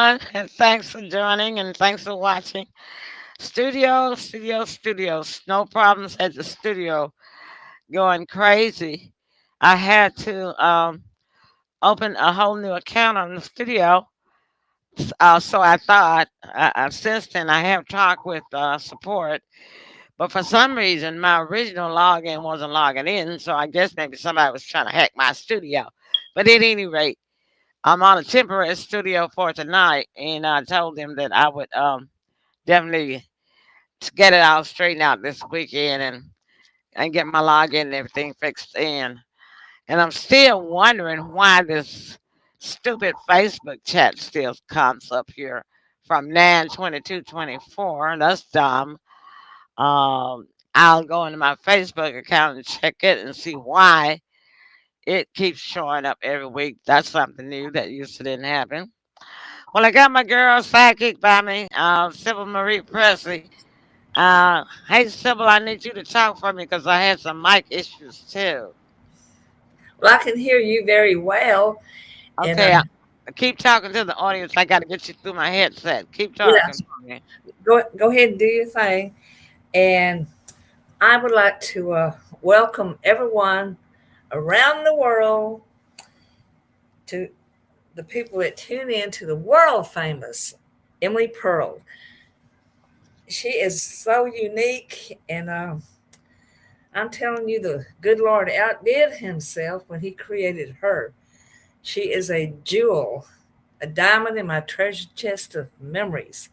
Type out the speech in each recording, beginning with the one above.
everyone, and thanks for joining and thanks for watching. Studios. No problems at the studio. Going crazy. I had to open a whole new account on the studio. So I thought, since then, I have talked with support, but for some reason, my original login wasn't logging in. So I guess maybe somebody was trying to hack my studio. But at any rate, I'm on a temporary studio for tonight, and I told them that I would definitely get it all straightened out this weekend and get my login and everything fixed in. And I'm still wondering why this stupid Facebook chat still comes up here from 9/22/24. That's dumb. I'll go into my Facebook account and check it and see why it keeps showing up every week. That's something new that used to didn't happen. Well, I got my girl sidekick by me, Sybil Marie Presley. Hey, Sybil, I need you to talk for me because I had some mic issues too. Well, I can hear you very well, and Okay, I keep talking to the audience. I got to get you through my headset. Keep talking yes, for me. go ahead and do your thing. And I would like to welcome everyone around the world to the people that tune in to the world famous Emily Pearl. She is so unique, and I'm telling you, the good Lord outdid himself when he created her. She is a jewel, a diamond in my treasure chest of memories.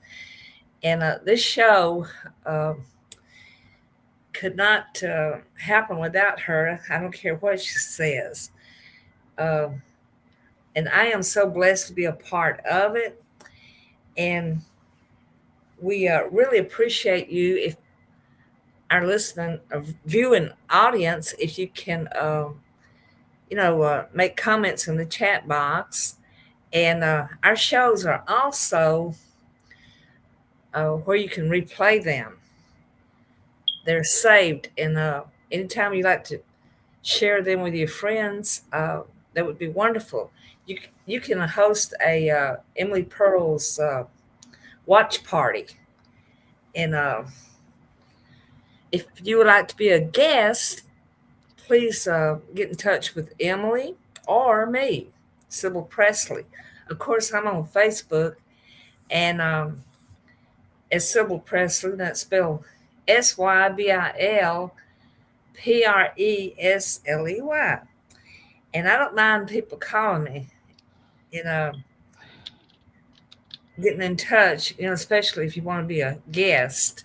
And this show could not happen without her. I don't care what she says. Uh, and I am so blessed to be a part of it. And we really appreciate you, if our listening, viewing audience, if you can, make comments in the chat box. And our shows are also where you can replay them. They're saved, and anytime you like to share them with your friends, that would be wonderful. You can host a Emily Pearl's watch party, and if you would like to be a guest, please get in touch with Emily or me, Sybil Presley. Of course, I'm on Facebook, and as Sybil Presley, that's spelled SYBILPRESLEY. And I don't mind people calling me, you know, getting in touch, especially if you want to be a guest.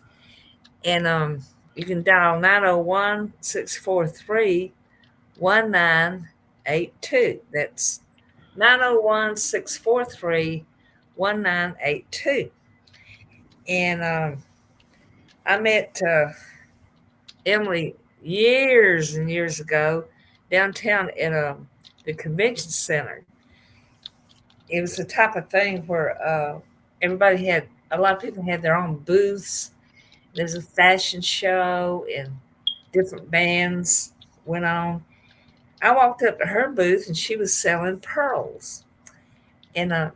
And you can dial 901-643-1982. That's 901-643-1982. And I met Emily years and years ago downtown in the convention center. It was the type of thing where everybody had, a lot of people had their own booths. There's a fashion show and different bands went on. I walked up to her booth and she was selling pearls. And at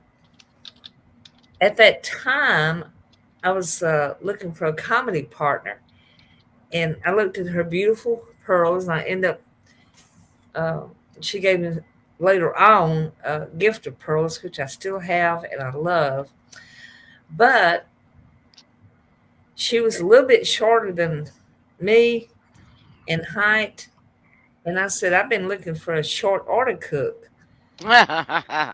that time, I was looking for a comedy partner. And I looked at her beautiful pearls and I ended up, uh, she gave me later on a gift of pearls, which I still have and I love. But she was a little bit shorter than me in height. And I said, I've been looking for a short order cook. Oh,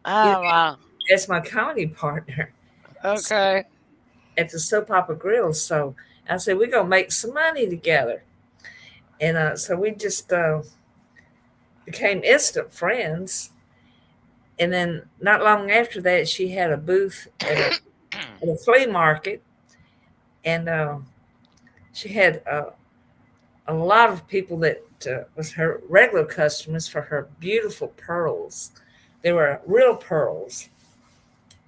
You know, wow. that's my comedy partner Okay. at the Soap Opera Grill. So I said, we're going to make some money together. And so we just became instant friends. And then not long after that, she had a booth at a flea market. And she had a lot of people that was her regular customers for her beautiful pearls. They were real pearls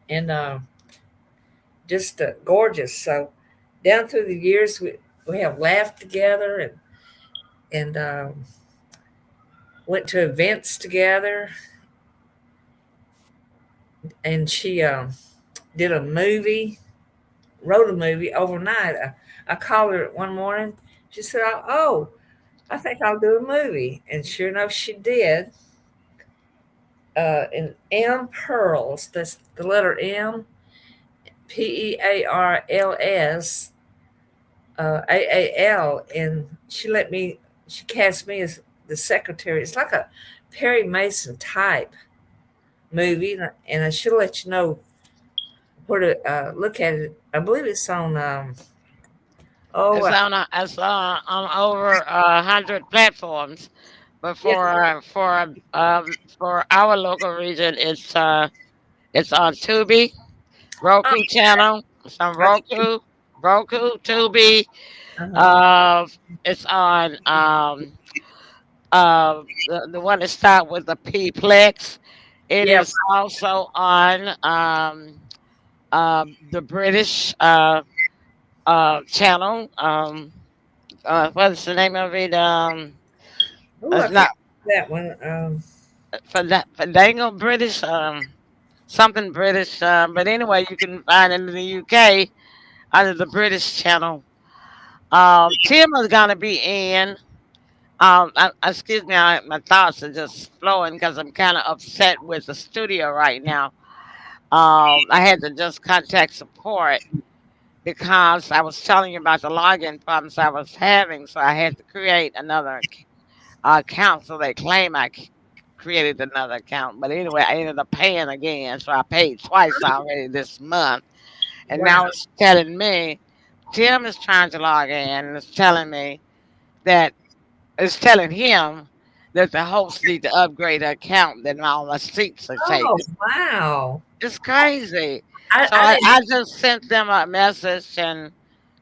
and just gorgeous. So down through the years, we have laughed together and went to events together. and she did a movie, wrote a movie overnight. I called her one morning. She said, "Oh, I think I'll do a movie," and sure enough, she did. In M Pearls, that's the letter M, Pearls, AAL, and she cast me as the secretary. It's like a Perry Mason type movie, and I should let you know where to look at it. I believe it's on. Oh, It's on over 100 platforms, but yeah. for our local region, it's on Tubi, Oh, Roku channel. It's on okay. Roku, Tubi. Uh-huh. Uh, it's on the one that start with the P Plex. It Yeah. is also on the British channel. What's the name of it? Oh, I It's can't not remember that one. for Dangle British. Something British. But anyway, you can find it in the UK under the British channel. Tim is gonna be in. Excuse me, my thoughts are just flowing because I'm kind of upset with the studio right now. I had to just contact support because I was telling you about the login problems I was having, so I had to create another account. So they claim created another account, but anyway, I ended up paying again, so I paid twice already this month, and Wow. now it's telling me Tim is trying to log in, and it's telling me that it's telling him that the host need to upgrade the account, that all the seats are Oh, taken. wow. It's crazy. So I didn't. I just sent them a message and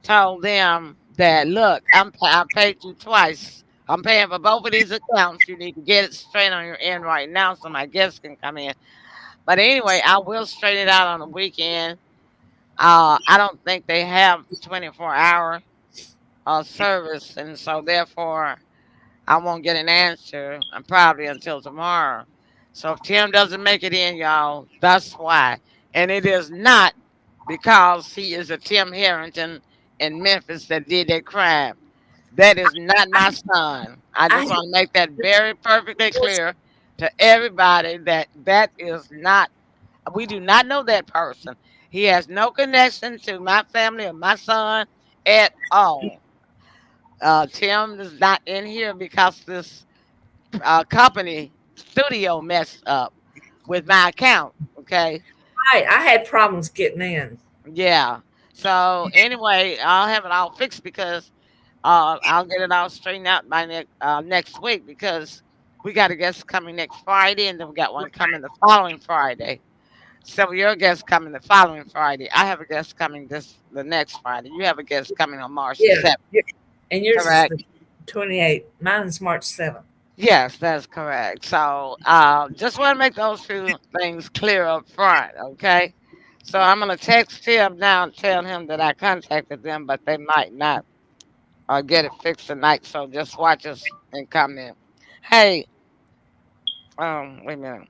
told them that look, I paid you twice. I'm paying for both of these accounts. You need to get it straight on your end right now so my guests can come in. But anyway, I will straighten it out on the weekend. I don't think they have 24-hour service, and so therefore I won't get an answer probably until tomorrow. So if Tim doesn't make it in, y'all, that's why. And it is not because he is a Tim Harrington in Memphis that did that crime. That is not my son. I I just want to make that very perfectly clear to everybody that that is not, we do not know that person. He has no connection to my family or my son at all. Tim is not in here because this company studio messed up with my account. Okay. I had problems getting in. Yeah. So anyway, I'll have it all fixed because I'll get it all straightened out by next week because we got a guest coming next Friday and then we got one coming the following Friday. So your guest coming the following Friday. I have a guest coming the next Friday. You have a guest coming on March the Yeah. 7th, And yours is correct? the 28th. Mine is March 7th. Yes, that's correct. So, just want to make those few things clear up front, okay? So I'm gonna text him now and tell him that I contacted them, but they might not get it fixed tonight. So just watch us and come in. Hey, wait a minute.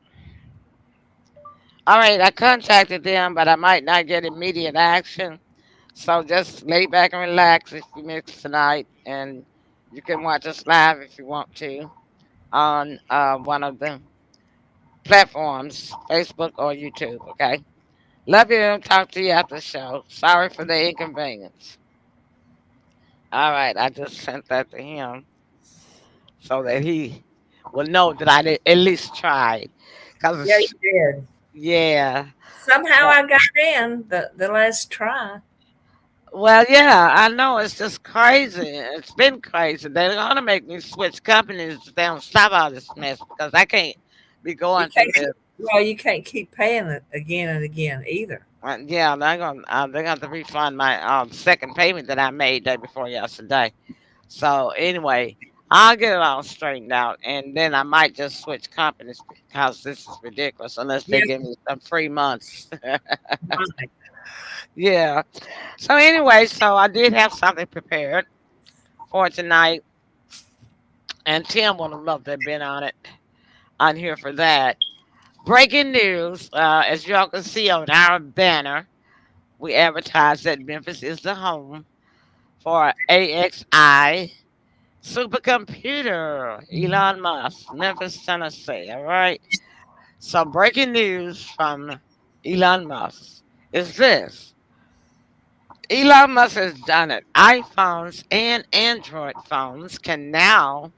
All right, I contacted them, but I might not get immediate action. So just lay back and relax if you miss tonight, and you can watch us live if you want to on one of the platforms, Facebook or YouTube. Okay. Love you. Talk to you after the show. Sorry for the inconvenience. All right. I just sent that to him so that he will know that I did, at least tried. Yeah, Cause you did. yeah. Somehow So, I got in the last try. well, yeah. I know it's just crazy. It's been crazy. They're gonna make me switch companies if they don't stop all this mess because I can't be You going through can't this. well, you can't keep paying it again and again either. Yeah, they're gonna have to refund my second payment that I made day before yesterday. So anyway, I'll get it all straightened out, and then I might just switch companies because this is ridiculous. Unless they Yeah, give me some free months. right. Yeah. So anyway, so I did have something prepared for tonight, and Tim would have loved to have been on here for that. Breaking news, as y'all can see on our banner, we advertise that Memphis is the home for AXI supercomputer, Elon Musk, Memphis, Tennessee. All right. So, breaking news from Elon Musk is this: Elon Musk has done it. iPhones and Android phones can now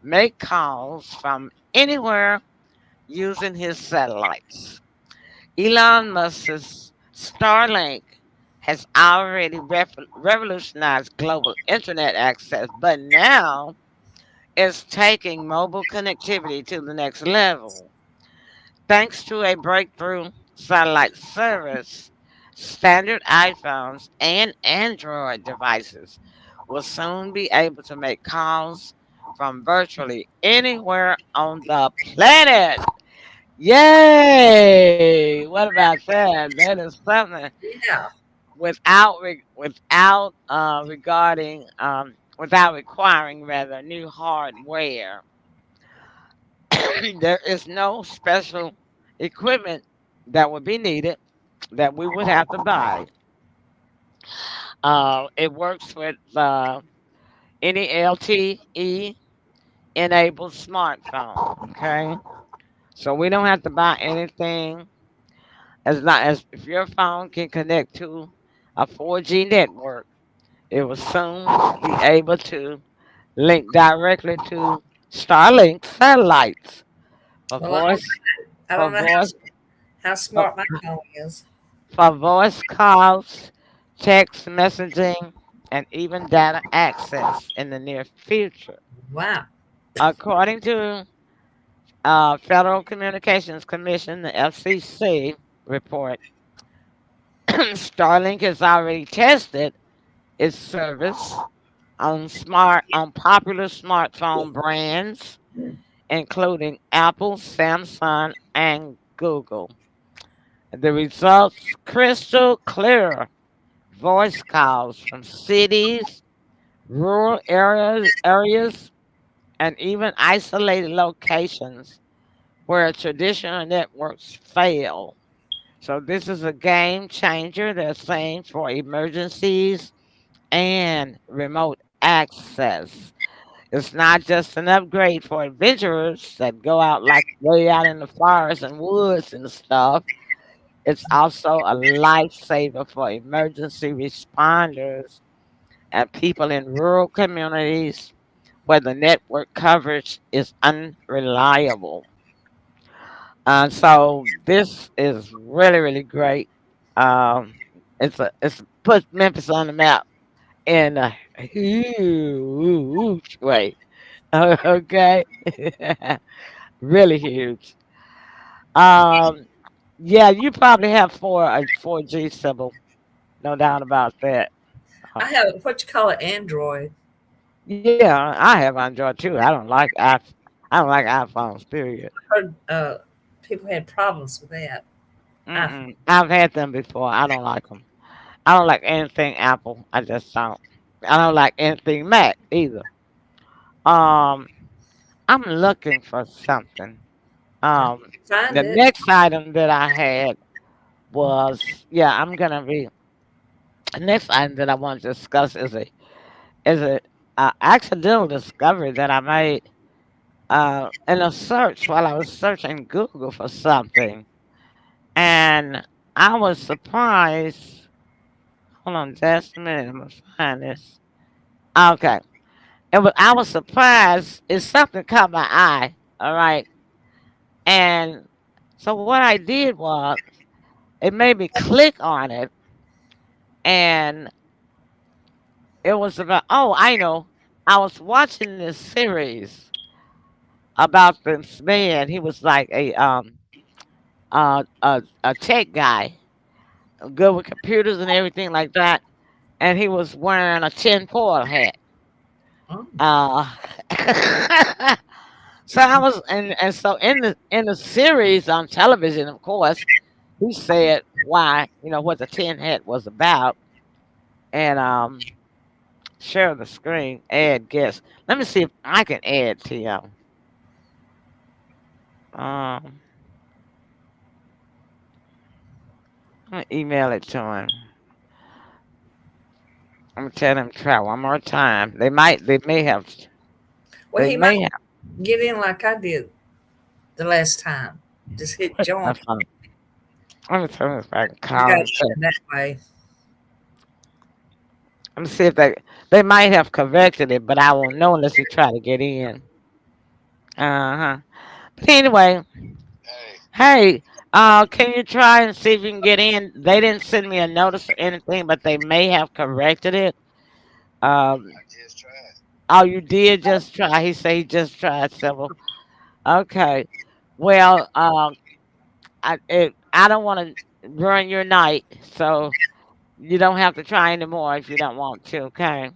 make calls from anywhere using his satellites. Elon Musk's Starlink has already revolutionized global internet access, but now it's taking mobile connectivity to the next level. Thanks to a breakthrough satellite service, standard iPhones and Android devices will soon be able to make calls from virtually anywhere on the planet. Yay! What about that? That is something Yeah. without requiring rather new hardware. There is no special equipment that would be needed that we would have to buy. It works with any LTE enabled smartphone. Okay, so we don't have to buy anything as long as if your phone can connect to a 4G network, it will soon be able to link directly to Starlink satellites for Well, voice I for don't know voice how for, smart my phone is. for voice calls, text messaging, and even data access in the near future. Wow. According to Federal Communications Commission, the FCC report, Starlink has already tested its service on popular smartphone brands, including Apple, Samsung, and Google. The results crystal clear. Voice calls from cities, rural areas, and even isolated locations where traditional networks fail. So this is a game changer, they're saying, for emergencies and remote access. It's not just an upgrade for adventurers that go out like way out in the forest and woods and stuff. It's also a lifesaver for emergency responders and people in rural communities where the network coverage is unreliable. So this is really, really great. Um, it's put Memphis on the map in a huge way. Okay, really huge. Um, yeah, you probably have 4G symbol, no doubt about that. Uh, I have what you call an Android. yeah, I have Android too. I don't like iPhones. Period. I heard people had problems with that. I I've had them before. I don't like them. I don't like anything Apple. I just don't. I don't like anything Mac either. Um, I'm looking for something. Um, find the it. next item that I had was, yeah, I'm gonna be. The next item that I want to discuss is a accidental discovery that I made in a search while I was searching Google for something, and I was surprised. Hold on, just a minute. I'm gonna find this. Okay, I was surprised. It's something caught my eye. All right, and so what I did was it made me click on it, and it was about. Oh, I know. I was watching this series about this man. He was like a tech guy, good with computers and everything like that, and he was wearing a tinfoil hat. Oh, Uh, so I was, and so in the series on television, of course, he said why, what the tin hat was about, and share the screen, add guest. Let me see if I can add to you. Um, I'm gonna email it to him. I'm gonna tell them try one more time. They may have, Well, they he might may have. get in like I did the last time. Just hit What join. the fuck? Let me turn this back and You call got to them. do it that way. Let me see if they might have corrected it, but I won't know unless you try to get in. Uh-huh. But anyway, hey, can you try and see if you can get in? They didn't send me a notice or anything, but they may have corrected it. Um, oh, you did just try. He said he just tried several. Okay. Well, I don't want to ruin your night, so you don't have to try anymore if you don't want to. Okay.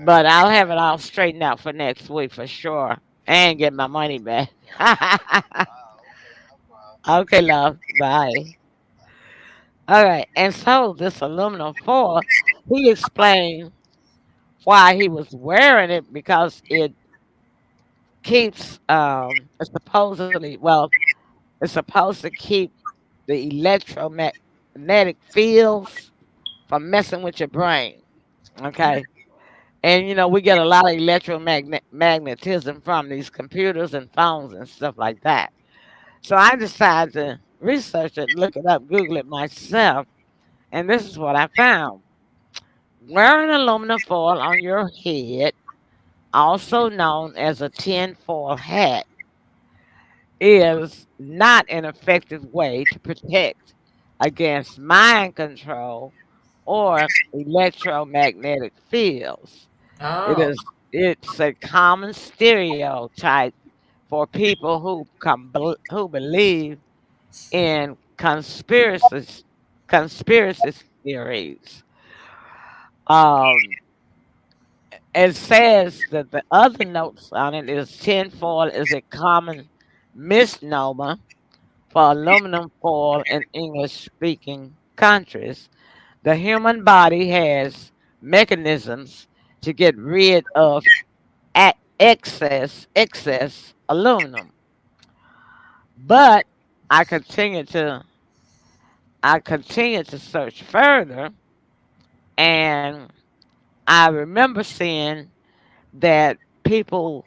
But I'll have it all straightened out for next week for sure, and get my money back. Okay, love. Bye. All right. And so this aluminum foil, he explained why he was wearing it because it keeps it's supposedly it's supposed to keep the electromagnetic fields from messing with your brain. Okay. And we get a lot of electromagnetism from these computers and phones and stuff like that. So I decided to research it, look it up, Google it myself, and this is what I found. Wearing aluminum foil on your head, also known as a tinfoil hat, is not an effective way to protect against mind control or electromagnetic fields. Oh, It's a common stereotype for people who believe in conspiracy theories. Um, it says that the other notes on it is tinfoil is a common misnomer for aluminum foil in English speaking countries. The human body has mechanisms to get rid of excess aluminum. But I continue to I continue to search further, and I remember seeing that people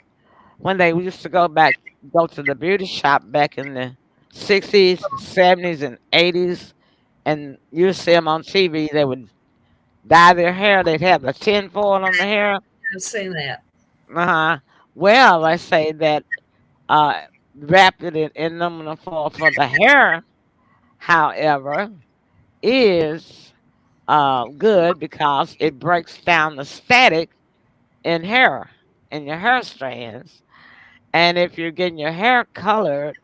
when they used to go to the beauty shop back in the 60s, 70s, and 80s, and you see them on TV, they would dye their hair. They'd have the tinfoil on the hair. I've seen that. Uh-huh. Well, I say that uh, wrapped it in aluminum foil for the hair, however, is good because it breaks down the static in hair, in your hair strands. And if you're getting your hair colored,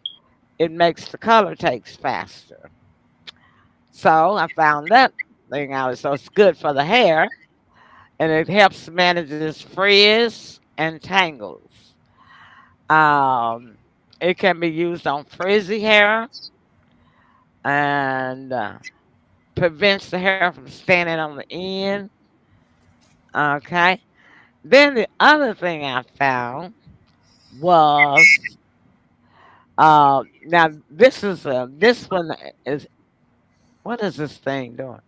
it makes the color takes faster. So I found that thing out. So it's good for the hair and it helps manages frizz and tangles. Um, it can be used on frizzy hair and prevents the hair from standing on the end. Okay. Then the other thing I found was now this one is what is this thing doing?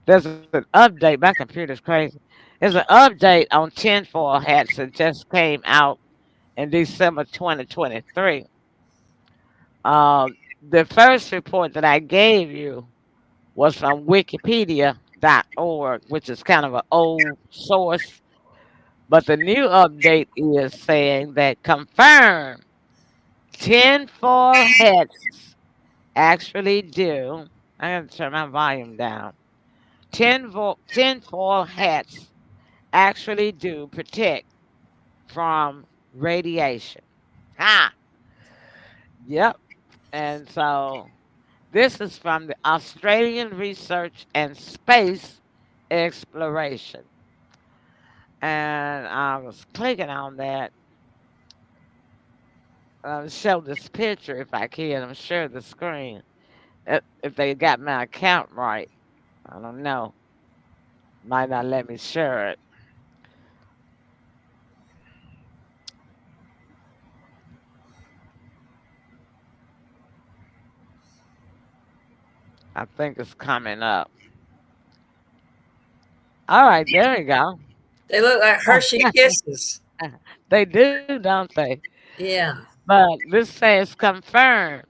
There's an update. My computer's crazy. There's an update on tinfoil hats that just came out in December 2023. The first report that I gave you was from Wikipedia.org, which is kind of an old source. But the new update is saying that confirmed tinfoil hats actually do. I gotta turn my volume down. Tinfoil hats actually do protect from radiation. Ah, yep. And so this is from the Australian Research and Space Exploration. And I was clicking on that. Show this picture if I can. I'm sure the screen. If they got my account right. I don't know. Might not let me share it. I think it's coming up. All right, there we go. They look like Hershey Kisses. They do, don't they? Yeah. But this says confirmed.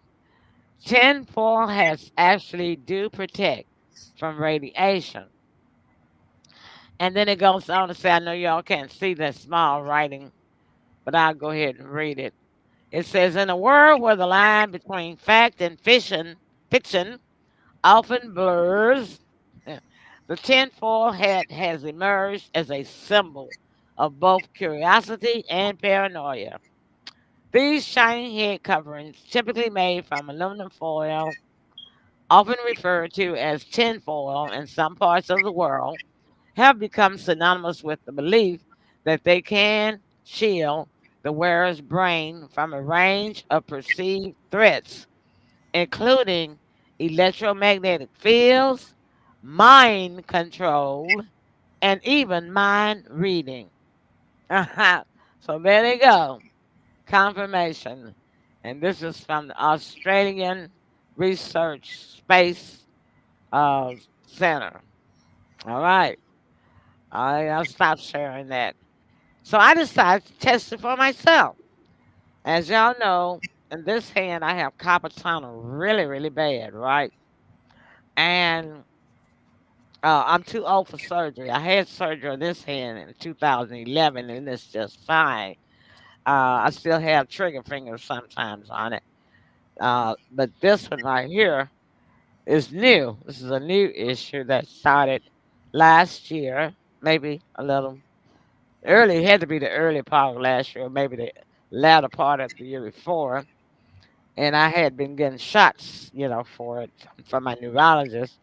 Tinfoil has actually do protect from radiation. And then it goes on to say, I know y'all can't see that small writing, but I'll go ahead and read it. It says, in a world where the line between fact and fiction often blurs, the tinfoil hat has emerged as a symbol of both curiosity and paranoia. These shiny head coverings, typically made from aluminum foil, often referred to as tinfoil in some parts of the world, have become synonymous with the belief that they can shield the wearer's brain from a range of perceived threats, including electromagnetic fields, mind control, and even mind reading. So there they go. Confirmation. And this is from the Australian Research Space uh, Center. All right. I'll stop sharing that. So I decided to test it for myself. As y'all know, in this hand, I have carpal tunnel really, really bad, right? And I'm too old for surgery. I had surgery on this hand in 2011, and it's just fine. I still have trigger fingers sometimes on it. But this one right here is new. This is a new issue that started last year, maybe a little early. It had to be the early part of last year, or maybe the latter part of the year before. And I had been getting shots, for it from my neurologist.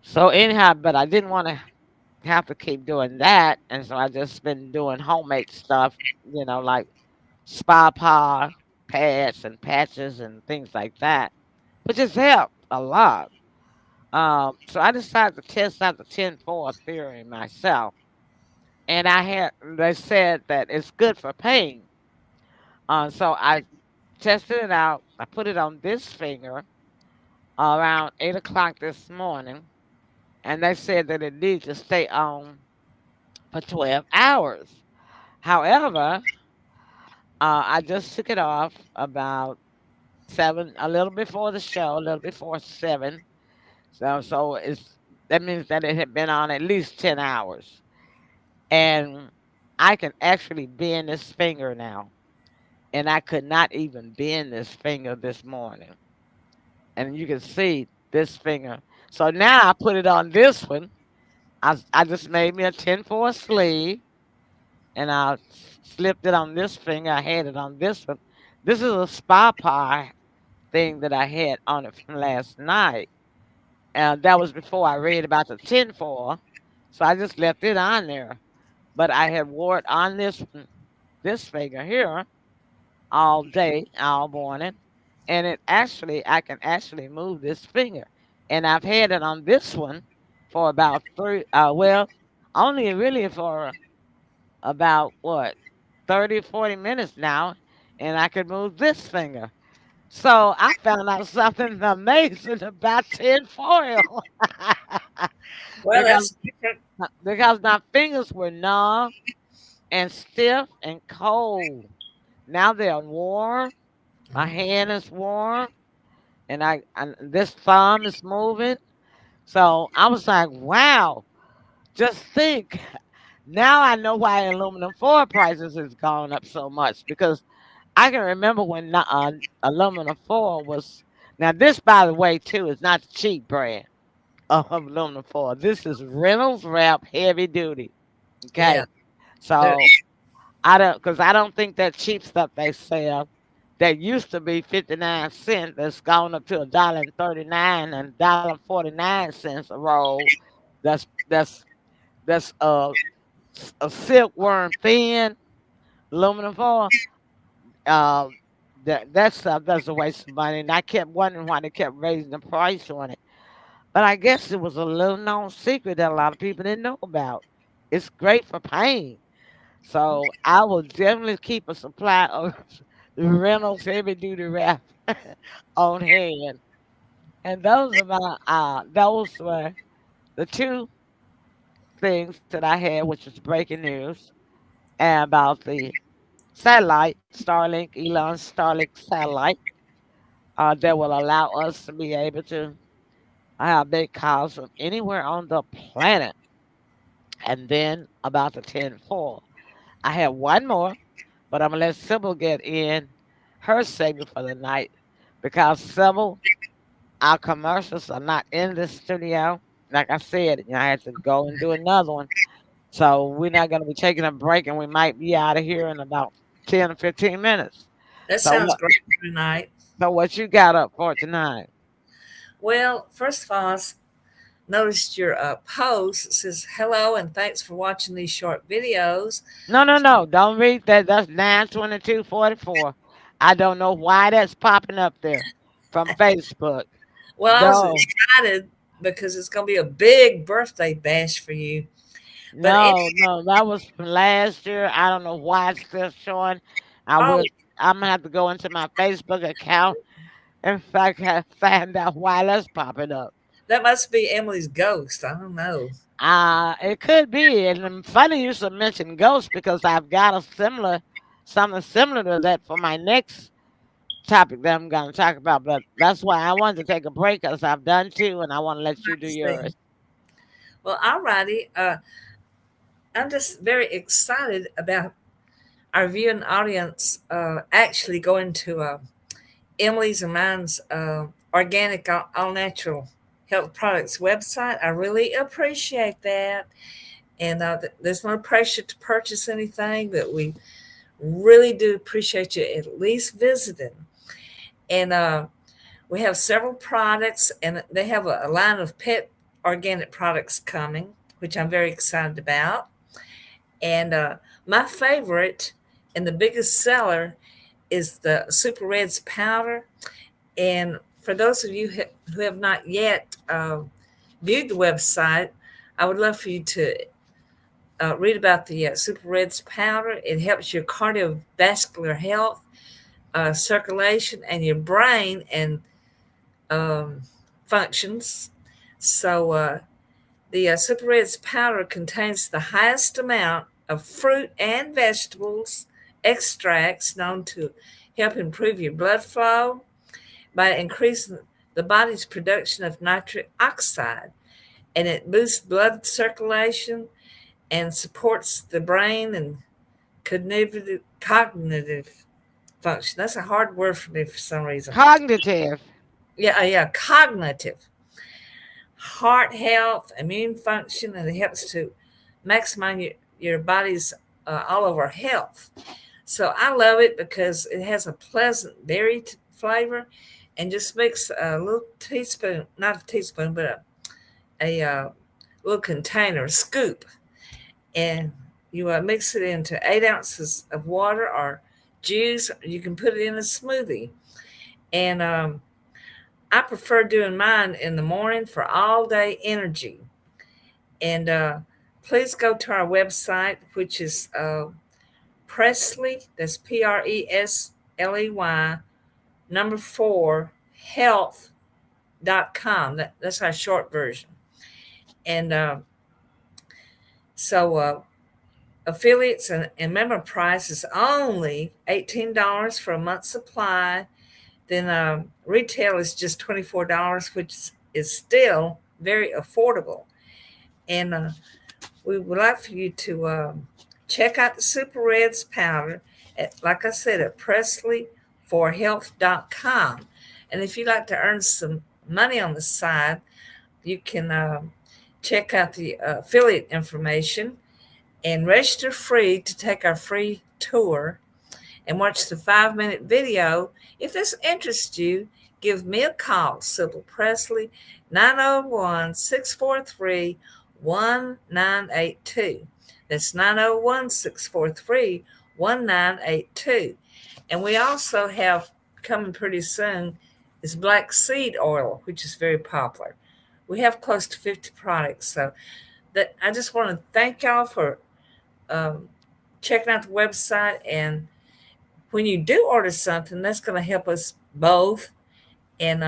So anyhow, but I didn't want to have to keep doing that, and so I just been doing homemade stuff, like spa pads and patches and things like that, which has helped a lot. So I decided to test out the 10-4 theory myself, and they said that it's good for pain. So I tested it out. I put it on this finger around 8 o'clock this morning, and they said that it needs to stay on for 12 hours. However, I just took it off about 7, a little before the show, a little before 7. So that means that it had been on at least 10 hours. And I can actually bend this finger now. And I could not even bend this finger this morning. And you can see this finger. So now I put it on this one. I just made me a 10-4 sleeve, and I slipped it on this finger. I had it on this one. This is a spa pie thing that I had on it from last night. And that was before I read about the tinfoil. So I just left it on there. But I had wore it on this finger here all day, all morning. And I can actually move this finger. And I've had it on this one for about only really for about what, 30, 40 minutes now. And I can move this finger. So I found out something amazing about tinfoil. Well, because that's because my fingers were numb and stiff and cold. Now they're warm. My hand is warm, and this thumb is moving. So I was like, wow, just think. Now I know why aluminum foil prices has gone up so much, because I can remember when aluminum foil was. Now this, by the way, too, is not the cheap brand of aluminum foil. This is Reynolds Wrap Heavy Duty. yeah. Okay, There, so because I don't think that cheap stuff they sell that used to be 59 cents that's gone up to $1.39 and $1.49 a roll. That's that's a silkworm thin aluminum foil. Uh, that stuff that's a waste of money, and I kept wondering why they kept raising the price on it. But I guess it was a little known secret that a lot of people didn't know about. It's great for pain. So I will definitely keep a supply of Reynolds heavy duty wrap on hand. And those were the two things that I had, which was breaking news, and about the satellite, Starlink, Elon's Starlink satellite, that will allow us to be able to have big calls from anywhere on the planet. And then about the 10-4. I have one more, but I'm going to let Sybil get in her segment for the night because Sybil, our commercials are not in the studio. Like I said, I had to go and do another one. So we're not going to be taking a break and we might be out of here in about 10 or 15 minutes. That So sounds what, great for tonight. so what you got up for tonight? Well, first of all, I noticed your post. It says, "Hello and thanks for watching these short videos." No, no, no. Don't read that. That's 92244. I don't know why that's popping up there from Facebook. Well, I was No, excited because it's going to be a big birthday bash for you. But no, no. That was from last year. I don't know why it's still showing. I oh, would. I'm gonna have to go into my Facebook account. In fact, find out why that's popping up. that must be Emily's ghost. I don't know. It could be. And funny you should mention ghosts because I've got something similar to that for my next topic that I'm going to talk about. But that's why I wanted to take a break because I've done two and I want to let you do Let's see. yours. Well, alrighty. I'm just very excited about our viewing audience actually going to Emily's and mine's organic, all natural health products website. I really appreciate that. And there's no pressure to purchase anything, but we really do appreciate you at least visiting. And we have several products, and they have a line of pet organic products coming, which I'm very excited about. And my favorite and the biggest seller is the Super Reds powder. And for those of you who have not yet viewed the website, I would love for you to read about the Super Reds powder. It helps your cardiovascular health, circulation, and your brain and um, functions. So, the Super Reds powder contains the highest amount of fruit and vegetables extracts known to help improve your blood flow by increasing the body's production of nitric oxide. And it boosts blood circulation and supports the brain and cognitive function. That's a hard word for me for some reason. Cognitive. Yeah, cognitive, heart health, immune function, and it helps to maximize your body's all over health. So I love it because it has a pleasant berry flavor and just makes a little teaspoon, not a teaspoon, but a little container, a scoop, and you mix it into 8 ounces of water or juice. You can put it in a smoothie. And I prefer doing mine in the morning for all day energy. And please go to our website, which is Presley, that's PRESLEY, number 4, health.com. That's our short version. And so affiliates and member price is only $18 for a month's supply. Then retail is just $24, which is still very affordable. And we would like for you to check out the Super Reds powder, like I said, at presleyforhealth.com. And if you'd like to earn some money on the side, you can check out the affiliate information and register free to take our free tour and watch the 5-minute video. If this interests you, give me a call, Sybil Presley, 901-643-1982. That's 901-643-1982. And we also have coming pretty soon is black seed oil, which is very popular. We have close to 50 products. So that I just want to thank y'all for um, checking out the website. And when you do order something, that's going to help us both. And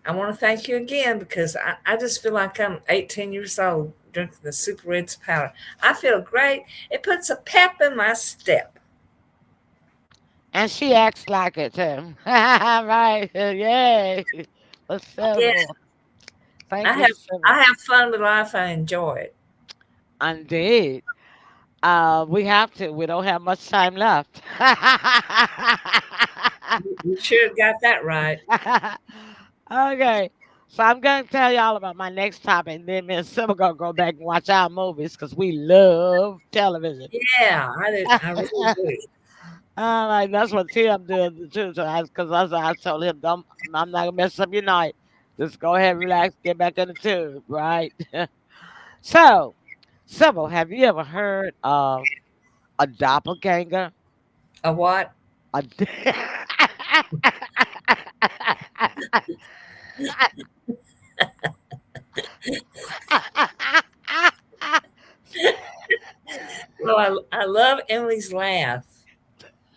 I want to thank you again because I just feel like I'm 18 years old drinking the Super Reds powder. I feel great. It puts a pep in my step. And she acts like it too. Right. Yay. Let's Yeah, celebrate. I Thank you, have Sybil. I have fun with life. I enjoy it. Indeed. We have to. We don't have much time left. You sure got that right. Okay. So I'm going to tell y'all about my next topic, and then me and Sybil going to go back and watch our movies because we love television. Yeah, I did. I really do. Like that's what Tim did too. So because I told him, "Don't, I'm not gonna mess up your night. Just go ahead, relax, get back in the tube, right?" So, Sybil, have you ever heard of a doppelganger? A what? A d- Well, I love Emily's laugh.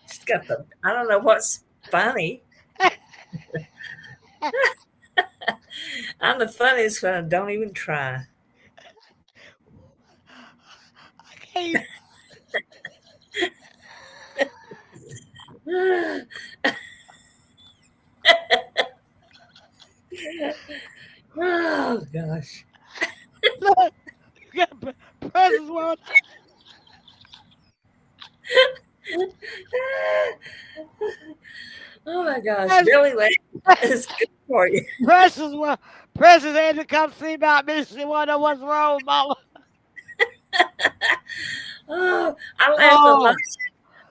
She's got the. I don't know what's funny. I'm the funniest when I don't even try. Okay. Oh gosh. Look, you got presents world. Oh my gosh, Billy laugh is good for you. Precious world. Precious had to come see about me. She wanna know what's wrong, Mama. Oh, I laugh the Oh, most.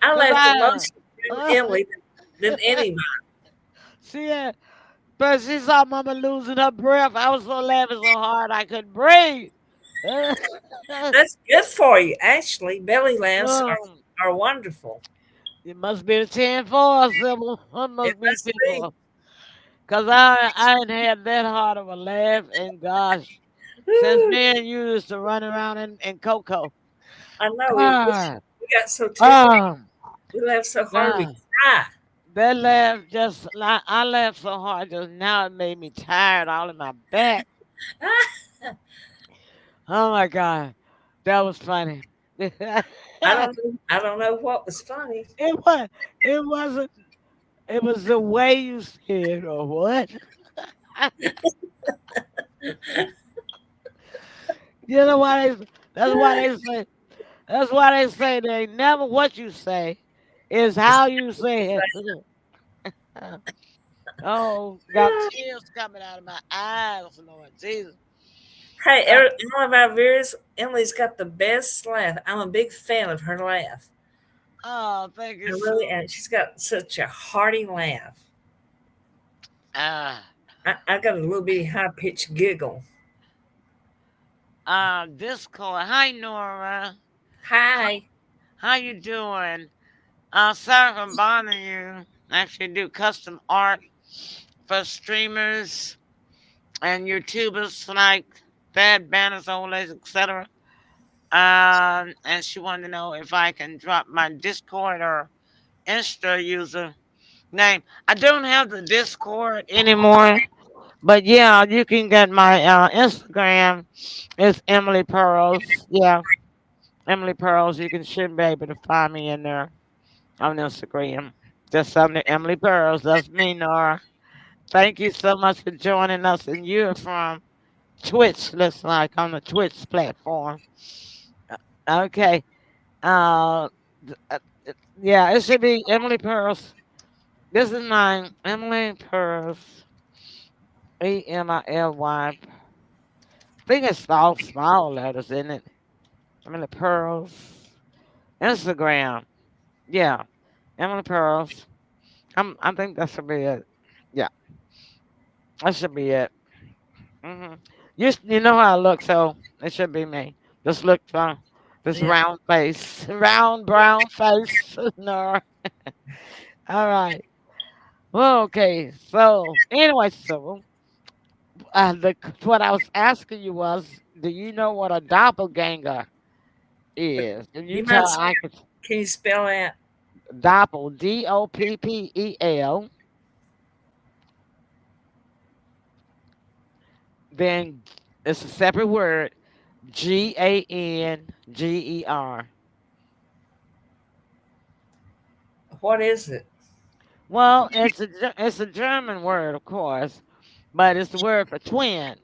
I cause laugh the I. most at Emily than anybody. She had. But she saw Mama losing her breath. I was so laughing so hard I couldn't breathe. That's good for you. Actually, belly laughs um, are wonderful. it must be the 10-4, Sybil. It It must be must 10 be. 4. Because I ain't had that hard of a laugh. And gosh, since Whew. me and you used to run around in Cocoa. I know God. we got so tickled. Um, We laughed so hard we God. cried. That laugh just, like, I laughed so hard just now it made me tired all in my back. Oh my God. That was funny. It I don't know what was funny. was. It wasn't. It was the way you said or what. You know why they? That's why they say. That's why they say they never what you say is how you say it. Oh, got tears coming out of my eyes, Lord Jesus. Hey, Uh, all of our viewers, Emily's got the best laugh. I'm a big fan of her laugh. oh, thank I you really so. am. She's got such a hearty laugh. Ah, I got a little bitty high pitched giggle. Discord. Hi, Nora. Hi. How you doing? Sorry for bothering you. I actually do custom art for streamers and YouTubers like bad banners, overlays, etc. And she wanted to know if I can drop my Discord or Insta user name. I don't have the Discord anymore, but yeah, you can get my Instagram. It's Emily Pearls. Yeah, Emily Pearls. You can should be able to find me in there on Instagram. Just something Emily Pearls. That's me, Nora. Thank you so much for joining us. And you're from Twitch, looks like, on the Twitch platform. Okay. Uh, yeah, it should be Emily Pearls. This is mine, Emily Pearls. Emily. Think it's all small letters, isn't it? Emily Pearls. Instagram. Yeah, Emily Pearls. I think that should be it. Yeah, that should be it. You know how I look, so it should be me. Just look for this Yeah. round face, round brown face. No, all right. Well, okay. So anyway, so what I was asking you was, do you know what a doppelganger is? And you You might tell spell, I could can you spell that? doppel Doppel Then it's a separate word, Ganger. What is it? Well, it's a German word, of course, but it's the word for twin.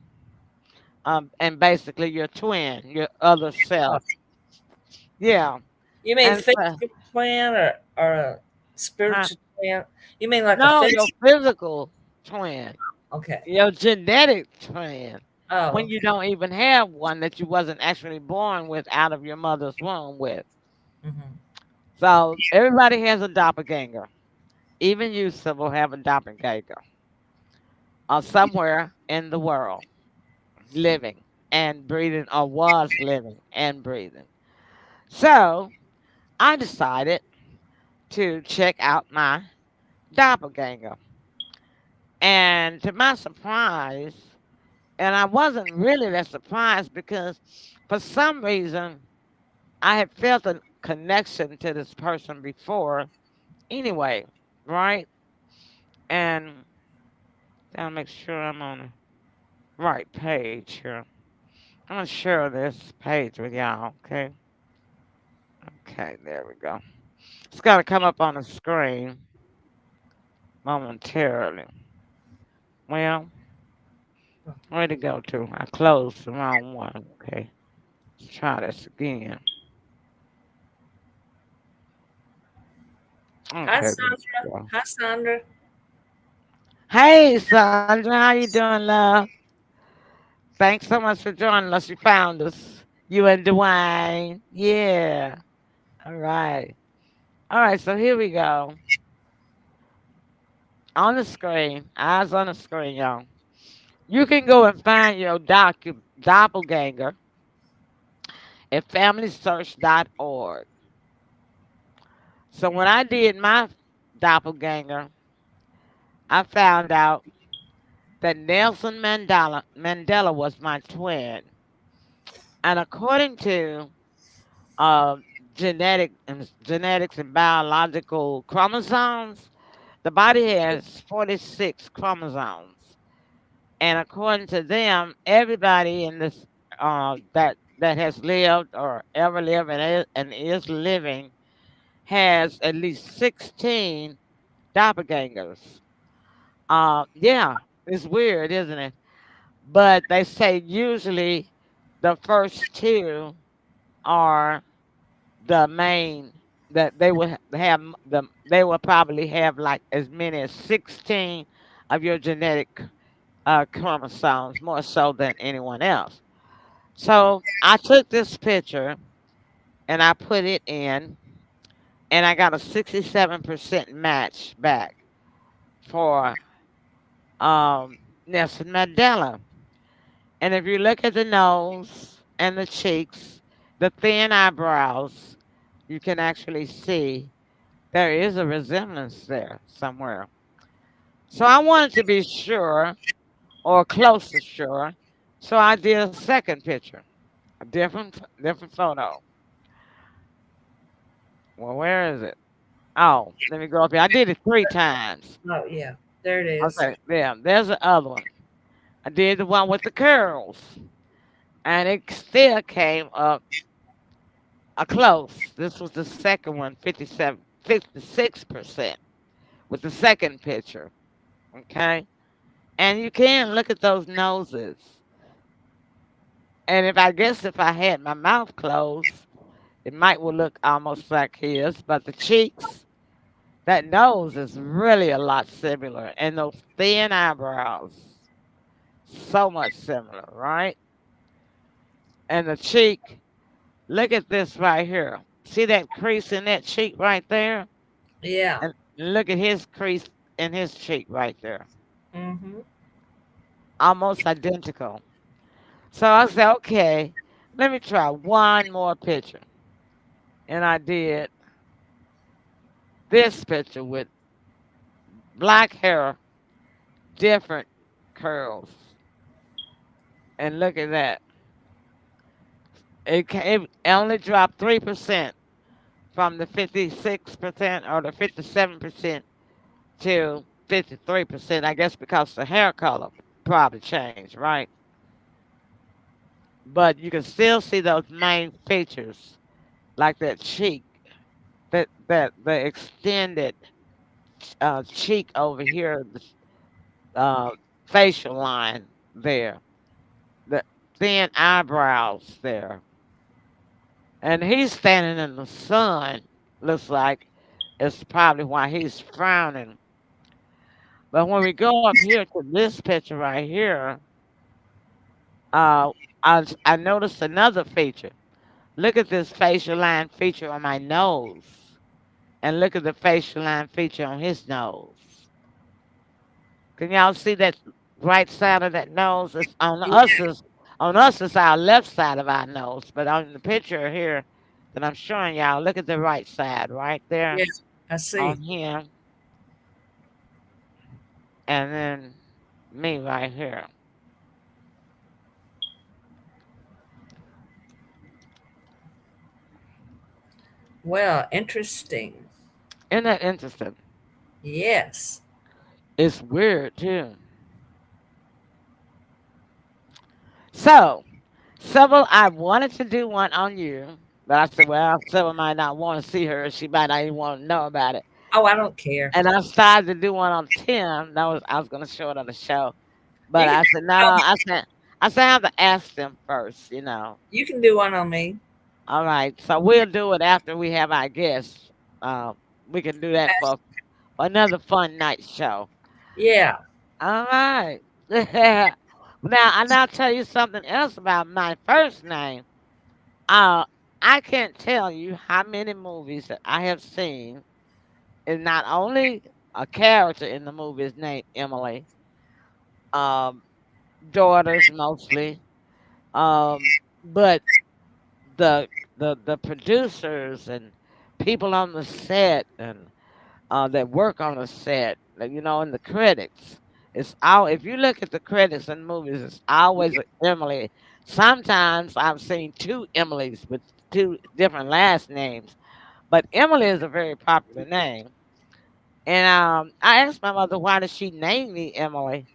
And basically your twin, your other Oh, self. Yeah, you mean and so, physical twin or a huh? spiritual twin? You mean like a No, your physical? physical twin, Okay. your genetic twin. Oh, When you okay. don't even have one that you wasn't actually born with out of your mother's womb with. Hmm. So everybody has a doppelganger. Even you, Sybil, have a doppelganger somewhere in the world, living and breathing, or was living and breathing. So I decided to check out my doppelganger. And to my surprise, and I wasn't really that surprised because for some reason I had felt a connection to this person before anyway, right? And I'll make sure I'm on the right page here. I'm gonna share this page with y'all, okay? Okay, there we go. It's gotta come up on the screen momentarily. Well, where'd it go to? I closed the wrong one. Okay, let's try this again. Hi, Okay, there we Sandra. go. Hi, Sandra. Hey, Sandra, how you doing, love? Thanks so much for joining us. You found us. You and Dwayne. Yeah. All right. All right, so here we go. On the screen, eyes on the screen, y'all. You can go and find your doppelganger at familysearch.org. So when I did my doppelganger, I found out that Nelson Mandela was my twin. And according to uh, genetics and biological chromosomes, the body has 46 chromosomes. And according to them, everybody in this that has lived or ever lived and is living has at least 16 doppelgangers. Yeah, it's weird, isn't it? But they say usually the first two are the main that they will have they will probably have like as many as 16 of your genetic chromosomes more so than anyone else. So I took this picture and I put it in, and I got a 67% match back for Nelson Mandela. And if you look at the nose and the cheeks, the thin eyebrows, you can actually see there is a resemblance there somewhere. So I wanted to be sure or close to sure. So I did a second picture, a different photo. Well, where is it? Oh, let me go up here. I did it 3 times. Oh, yeah. There it is. Okay, yeah, there's the other one. I did the one with the curls, and it still came up close. This was the second one, 56% with the second picture. Okay, and you can look at those noses. And if I guess if I had my mouth closed, it might would look almost like his, but the cheeks, that nose is really a lot similar, and those thin eyebrows, so much similar, right? And the cheek, look at this right here. See that crease in that cheek right there? Yeah. And look at his crease in his cheek right there. Mm-hmm. Almost identical. So I said, okay, let me try one more picture. And I did this picture with black hair, different curls. And look at that. It only dropped 3% from the 56% or the 57% to 53%. I guess because the hair color probably changed, right? but you can still see those main features, like that cheek, that the extended cheek over here, the uh, facial line there, the thin eyebrows there, and he's standing in the sun. Looks like it's probably why he's frowning. But when we go up here to this picture right here, uh, I noticed another feature. Look at this facial line feature on my nose, and look at the facial line feature on his nose. Can y'all see that right side of that nose? It's on us is our left side of our nose, but on the picture here that I'm showing y'all, look at the right side right there Yeah, I see. on him, and then me right here. Well, interesting. Isn't that interesting? Yes. It's weird too. So, Sybil, I wanted to do one on you, but I said, well, Sybil might not want to see her. She might not even want to know about it. Oh, I don't care. And I started to do one on Tim. I was gonna show it on the show. But You can I said, no, I said I have to ask them first, you know. you can do one on me. All right. So we'll do it after we have our guests. We can do that for another fun night show. Yeah. All right. Now I now tell you something else about my first name. Uh I can't tell you how many movies that I have seen. And not only a character in the movie is named Emily, um, daughters mostly, but the the producers and people on the set and that work on the set, like, you know, in the credits. It's all if you look at the credits in movies, it's always a Emily. Sometimes I've seen two Emilys with two different last names, but Emily is a very popular name. And I asked my mother why did she name me Emily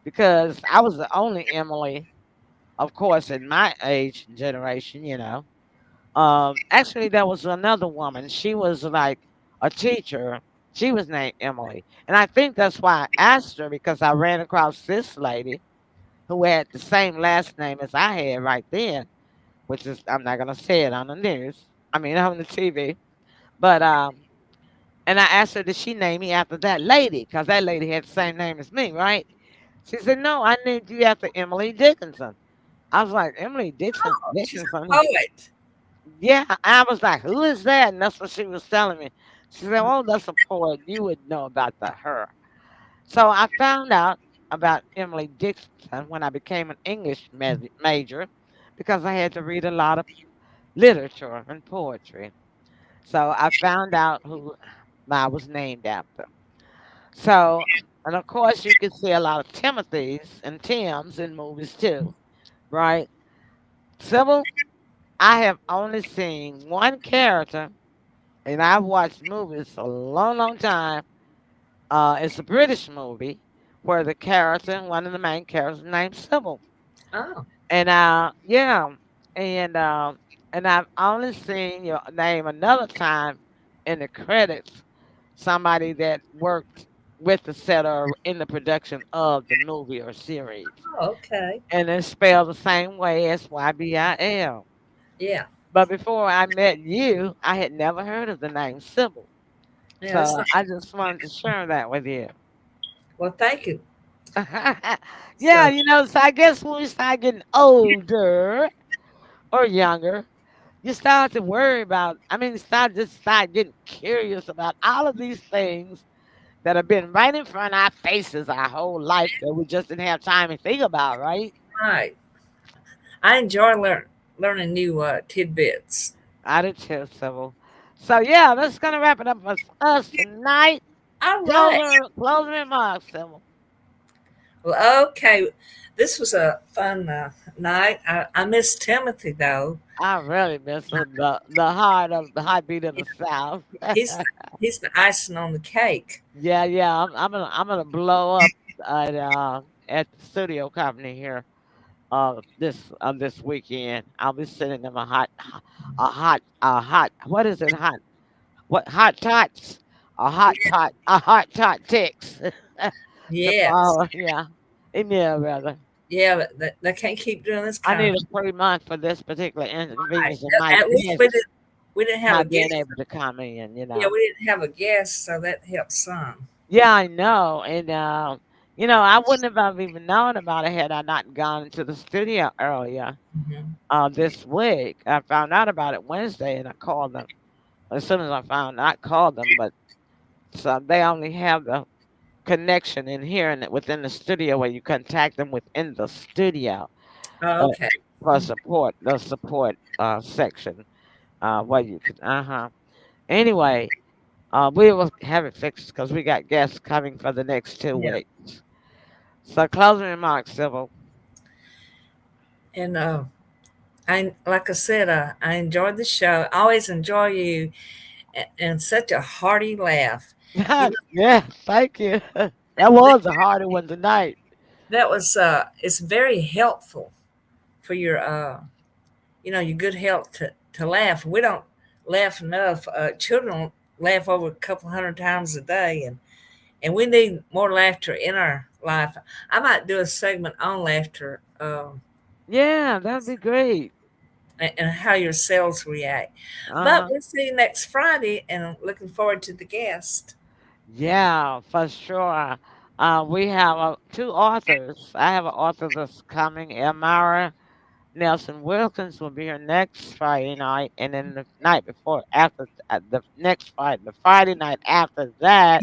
because I was the only Emily, of course, in my age and generation, you know. Actually, there was another woman. She was like a teacher. She was named Emily. And I think that's why I asked her because I ran across this lady who had the same last name as I had right then, which is, I'm not going to say it on the news. I mean, on the TV. But, and I asked her, did she name me after that lady? Because that lady had the same name as me, right? She said, no, I named you after Emily Dickinson. I was like, Emily Oh, she's a Dickinson? poet. Yeah, I was like, "Who is that?" And that's what she was telling me. She said, "Oh, that's a poet. You would know about her." So I found out about Emily Dickinson when I became an English major because I had to read a lot of literature and poetry. So I found out who I was named after. So, and of course, you can see a lot of Timothys and Tims in movies too, right? Sybil, I have only seen one character and I've watched movies a long, long time. It's a British movie where the character, one of the main characters, is named Sybil, Oh, and yeah, and and I've only seen your name another time in the credits. Somebody that worked with the set or in the production of the movie or series, okay. and it's spelled the same way as YBIL. Yeah. But before I met you, I had never heard of the name Sybil. Yeah, that's So not I just wanted to share that with you. well, thank you. Yeah, So, you know, so I guess when we start getting older or younger, you start to worry about, I mean, start getting curious about all of these things that have been right in front of our faces our whole life that we just didn't have time to think about, right? right. I enjoy learning new tidbits. I did too, Sybil. So yeah, that's gonna wrap it up for us tonight. All right. Closing remarks, Sybil. Well, okay. This was a fun night. I miss Timothy though. I really miss the heart of the heartbeat of the South. He's he's the icing on the cake. Yeah, yeah. I'm gonna blow up at the studio company here. this weekend. I'll be sending them a hot what is it what hot tots a hot tot text to Yes. follow. Yeah, email rather. Yeah, but they can't keep doing this I kind need of a free month for this particular right. inconvenience of my At least guests we didn't have a not being guest. able to come in. Yeah, we didn't have a guest, so that helps some. Yeah, I know. And I wouldn't have even known about it had I not gone into the studio earlier Hmm. this week. I found out about it Wednesday and I called them. As soon as I found out, I called them, but so they only have the connection in here and within the studio where you contact them within the studio Oh, uh, okay. for support, the support section where you can, Anyway, we will have it fixed because we got guests coming for the next two Yeah. weeks. So closing remarks, Sybil. And I like I said, I enjoyed the show. I always enjoy you, and such a hearty laugh. You know Yeah, thank you. That was a harder one tonight. that was it's very helpful for your your good health to laugh. We don't laugh enough. Children laugh over a couple hundred times a day, and we need more laughter in our life. I might do a segment on laughter, Yeah, that'd be great. and how your cells react. But Uh-huh. we'll see you next Friday, and I'm looking forward to the guest. Yeah, for sure. We have two authors. I have an author that's coming, Elmira Nelson Wilkins will be here next Friday night, and then the night before, after the next Friday, the Friday night after that,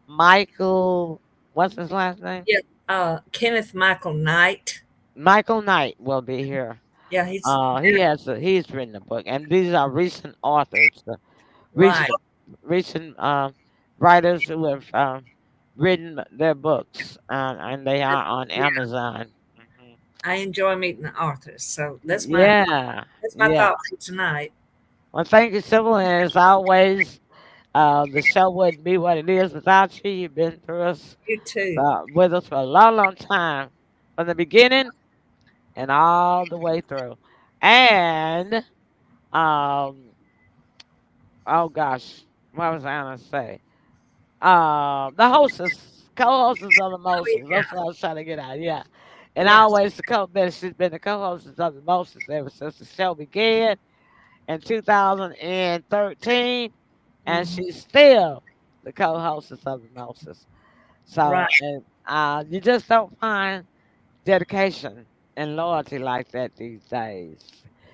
Michael, what's his last name? Yeah, Kenneth Michael Knight. Michael Knight will be here. Yeah, he's He's written a book, and these are recent authors, the right. recent recent writers who have written their books, and they are on Yeah, Amazon. Hmm. I enjoy meeting the authors. So Yeah, that's my yeah. thought for tonight. Well, thank you, Sybil, and as always, the show wouldn't be what it is without you. You've been through us, You too. with us for a long, long time, from the beginning and all the way through. And um, oh gosh, what was I gonna say? The hostess, co-hostess of the Oh Moses. That's yeah, what I was trying to get at. Yeah, and yes. always she's been the co-hostess of the Moses ever since the show began in 2013, and Hmm. she's still the co-hostess of the Moses. Right. So, and you just don't find dedication and loyalty like that these days.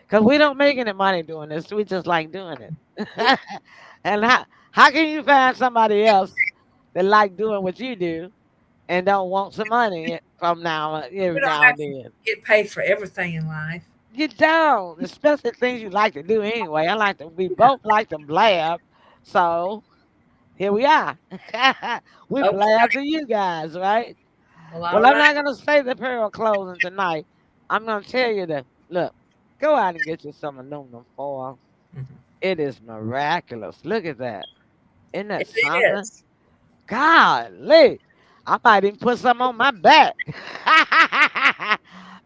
Because we don't make any money doing this. We just like doing it. Yeah. And how can you find somebody else that like doing what you do and don't want some money from We every don't now have and to then? get paid for everything in life. You don't, especially things you like to do anyway. We both like to blab. So here we are. We Okay. blab to you guys, right? Well, Well, all I'm right. not gonna say the prayer of closing tonight. I'm gonna tell you that look, go out and get you some aluminum foil. Mhm. It is miraculous. Look at that. Isn't that It something? is. Golly. I might even put some on my back.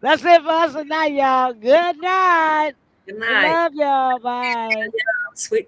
That's it for us tonight, y'all. Good night. Good We night. love y'all. Bye. Sweet